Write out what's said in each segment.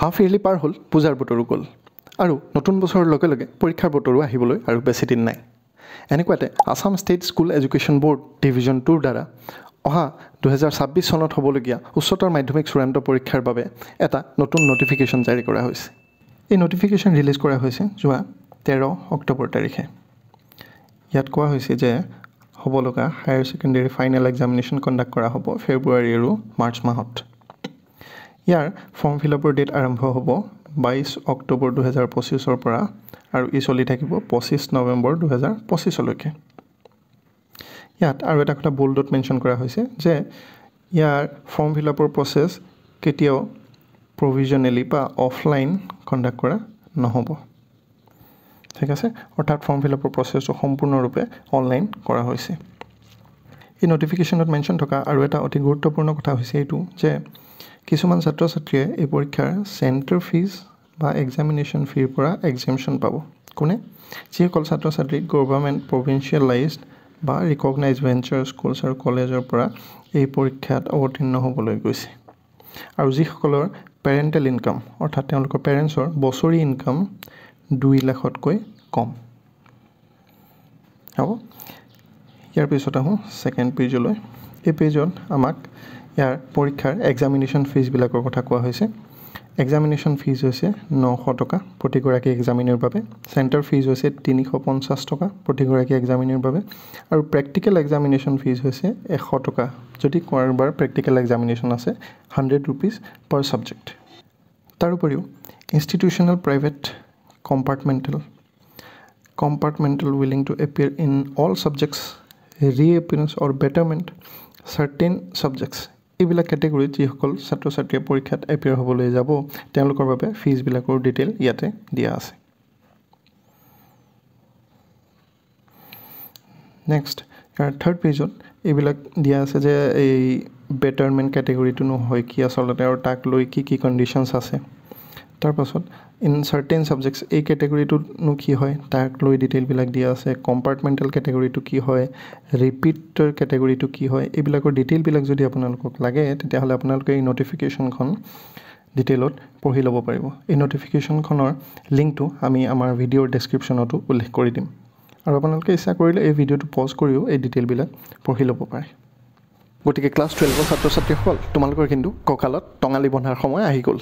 Half yearly পাৰ হ'ল, পূজাৰ বতৰো গ'ল আৰু নতুন বছৰৰ লগে লগে পৰীক্ষাৰ বতৰো আহিবলৈ আৰু বেছি দিন নাই। এনেকুৱাতে Assam state school education board division 2ৰ দ্বাৰা অহা 2026 চনত হ'বলগীয়া উচ্চতৰ মাধ্যমিক চূড়ান্ত পৰীক্ষাৰ বাবে এটা নতুন নটিফিকেশ্যন জাৰি কৰা হৈছে। এই নটিফিকেশ্যন ৰিলিজ কৰা হৈছে যোৱা 13 অক্টোবৰ তাৰিখে। ইয়াত কোৱা হৈছে যে হ'ব লগা higher secondary final examination conduct কৰা হ'ব ফেব্ৰুৱাৰী আৰু মাৰ্চ মাহত। ইয়াৰ ফৰ্ম ফিল আপৰ ডেট আৰম্ভ হ'ব 22 অক্টোবৰ 2025 পৰা আৰু ই চলি থাকিব 25 নৱেম্বৰ 2025লৈকে। ইয়াত আৰু এটা কথা বোল্ডত মেনশ্যন কৰা হৈছে যে ইয়াৰ ফৰ্ম ফিল আপৰ প্ৰচেছ কেতিয়াও প্ৰভিজনেলি বা অফলাইন কণ্ডাক্ট কৰা নহ'ব। ঠিক আছে, অৰ্থাৎ ফৰ্ম ফিল আপৰ প্ৰচেছটো সম্পূৰ্ণৰূপে অনলাইন কৰা হৈছে। এই নটিফিকেশ্যনত মেনশ্যন থকা আৰু এটা অতি গুৰুত্বপূৰ্ণ কথা হৈছে এইটো যে কিছুমান ছাত্ৰ ছাত্ৰীয়ে এই পৰীক্ষাৰ চেণ্টাৰ ফিজ বা এক্সামিনেশ্যন ফিৰ পৰা এক্সেমশ্যন পাব। কোনে? যিসকল ছাত্ৰ ছাত্ৰী গভৰ্ণমেণ্ট প্ৰভিন্সিয়েলাইজড বা ৰিকগনাইজ ভেঞ্চাৰ স্কুলছ আৰু কলেজৰ পৰা এই পৰীক্ষাত অৱতীৰ্ণ হ'বলৈ গৈছে আৰু যিসকলৰ পেৰেণ্টেল ইনকাম অৰ্থাৎ তেওঁলোকৰ পেৰেণ্টছৰ বছৰি ইনকাম 2 লাখতকৈ কম হ'ব। ইয়াৰ পিছত আহোঁ ছেকেণ্ড পেজলৈ। এই পেজত আমাক ইয়াৰ পৰীক্ষাৰ এক্সামিনেশ্যন ফিজবিলাকৰ কথা কোৱা হৈছে। এক্সামিনেশ্যন ফিজ হৈছে 900 টকা প্ৰতিগৰাকী এক্সামিনৰ বাবে, চেণ্টাৰ ফিজ হৈছে 350 টকা প্ৰতিগৰাকী এক্সামিনৰ বাবে আৰু প্ৰেক্টিকেল এক্সামিনেশ্যন ফিজ হৈছে 100 টকা যদি কাৰোবাৰ প্ৰেক্টিকেল এক্সামিনেশ্যন আছে, 100 rupees per subject। তাৰোপৰিও institutional private compartmental willing to appear in all subjects, reappearance or betterment certain subjects এইবিলাক কেটেগৰীত যিসকল ছাত্ৰ ছাত্ৰীয়ে পৰীক্ষাত এপিয়াৰ হ'বলৈ যাব তেওঁলোকৰ বাবে ফিজবিলাকৰ ডিটেইল ইয়াতে দিয়া আছে। নেক্সট ইয়াৰ থাৰ্ড পেজত এইবিলাক দিয়া আছে যে এই বেটাৰমেণ্ট কেটেগৰীটোনো হয় কি আচলতে আৰু তাক লৈ কি কি কণ্ডিশ্যনছ আছে। তাৰপাছত ইন চাৰ্টেইন ছাবজেক্টছ এই কেটেগৰীটোনো কি হয় তাক লৈ ডিটেইলবিলাক দিয়া আছে। কম্পাৰ্টমেণ্টেল কেটেগৰীটো কি হয়, ৰিপিটৰ কেটেগৰীটো কি হয়, এইবিলাকৰ ডিটেইলবিলাক যদি আপোনালোকক লাগে তেতিয়াহ'লে আপোনালোকে এই নটিফিকেশ্যনখন ডিটেইলত পঢ়ি ল'ব পাৰিব। এই নটিফিকেশ্যনখনৰ লিংকটো আমি আমাৰ ভিডিঅ'ৰ ডেছক্ৰিপশ্যনতো উল্লেখ কৰি দিম আৰু আপোনালোকে ইচ্ছা কৰিলে এই ভিডিঅ'টো পজ কৰিও এই ডিটেইলবিলাক পঢ়ি ল'ব পাৰে। গতিকে ক্লাছ 12ৰ ছাত্ৰ ছাত্ৰীসকল তোমালোকৰ কিন্তু কঁকালত টঙালি বন্ধাৰ সময় আহি গ'ল।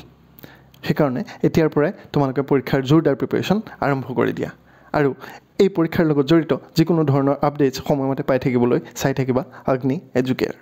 সেইকাৰণে এতিয়াৰ পৰাই তোমালোকে পৰীক্ষাৰ জোৰদাৰ প্ৰিপেৰেশ্যন আৰম্ভ কৰি দিয়া আৰু এই পৰীক্ষাৰ লগত জড়িত যিকোনো ধৰণৰ আপডেটছ সময়মতে পাই থাকিবলৈ চাই থাকিবা অগ্নি এডুকেয়াৰ।